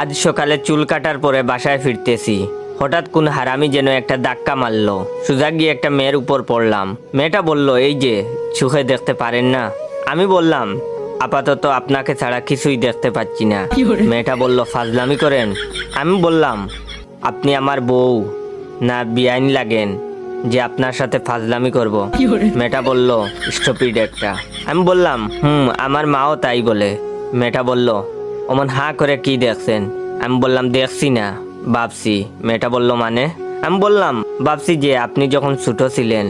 আজ সকালে চুল কাটার পরে বাসায় ফিরতেছি, হঠাৎ কোন হারামি যেন একটা ধাক্কা মারলো। সোজা গিয়ে একটা মেয়ের উপর পড়লাম। মেয়েটা বলল, এই যে চোখে দেখতে পারেন না? আমি বললাম, আপাতত আপনাকে ছাড়া কিছুই দেখতে পাচ্ছি না। মেয়েটা বলল, ফাজলামি করেন? আমি বললাম, আপনি আমার বউ না বেআইন লাগেন যে আপনার সাথে ফাজলামি করব? মেয়েটা বলল, স্টুপিড একটা। আমি বললাম, আমার মাও তাই বলে। মেয়েটা বলল, অমন হাঁ করে কি দেখছেন? আমি বললাম, দেখছি না, ভাবছি। মেয়েটা বলল, মানে? আমি বললাম, ভাবছি যে আপনি যখন ছোট ছিলেন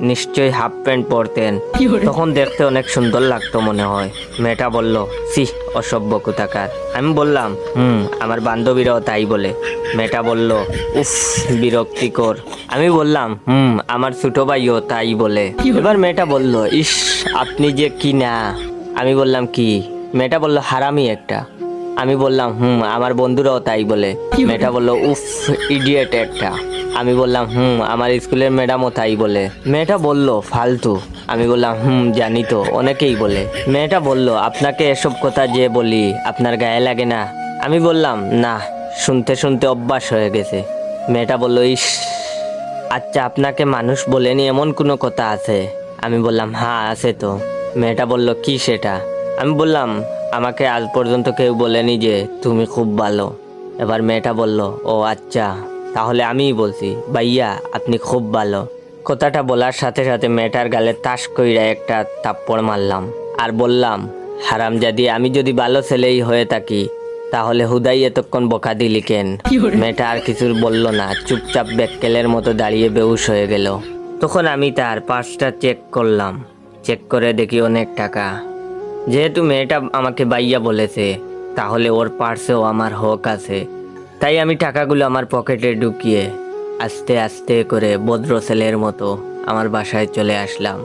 নিশ্চয়ই হাফ প্যান্ট পরতেন, তখন দেখতে অনেক সুন্দর লাগতো মনে হয়। মেয়েটা বলল, সি, অসভ্য কোথাকার। আমি বললাম, আমার বান্ধবীরাও তাই বলে। মেয়েটা বলল, উফ, বিরক্তিকর। আমি বললাম, আমার ছোট ভাইও তাই বলে। এবার মেয়েটা বলল, ইস, আপনি যে কি না। আমি বললাম, কি? মেয়েটা বলল, হারামি একটা। আমি বললাম, আমার বন্ধুরাও তাই বলে। মেয়েটা বলল, উফ, ইডিয়েট একটা। আমি বললাম, আমার স্কুলের ম্যাডামও তাই বলে। মেয়েটা বলল, ফালতু। আমি বললাম, জানি তো, অনেকেই বলে। মেয়েটা বলল, আপনাকে এসব কথা যে বলি আপনার গায়ে লাগে না? আমি বললাম, না, শুনতে শুনতে অভ্যাস হয়ে গেছে। মেয়েটা বলল, ইস, আচ্ছা, আপনাকে মানুষ বলেনি এমন কোনো কথা আছে? আমি বললাম, হ্যাঁ, আছে তো। মেয়েটা বলল, কি সেটা? আমি বললাম, আমাকে আজ পর্যন্ত কেউ বলেনি যে তুমি খুব ভালো। এবার মেয়েটা বলল, ও আচ্ছা, তাহলে আমিই বলছি, ভাইয়া আপনি খুব ভালো। কথাটা বলার সাথে সাথে মেয়েটার গালে তাস কইরা একটা থাপ্পড় মারলাম আর বললাম, হারামজাদি, আমি যদি ভালো ছেলেই হয়ে থাকি তাহলে হুদাই এতক্ষণ বকা দিলি কেন? মেয়েটা আর কিছু বলল না, চুপচাপ বেক্কেলের মতো দাঁড়িয়ে বেহুশ হয়ে গেল। তখন আমি তার পার্সটা চেক করলাম। চেক করে দেখি অনেক টাকা। যেহেতু মেয়েটা আমাকে বাইয়া বলেছে, তাহলে ওর পার্সেও আমার হক আছে। তাই আমি টাকাগুলো আমার পকেটে ঢুকিয়ে আস্তে আস্তে করে ভদ্র ছেলের মতো আমার বাসায় চলে আসলাম।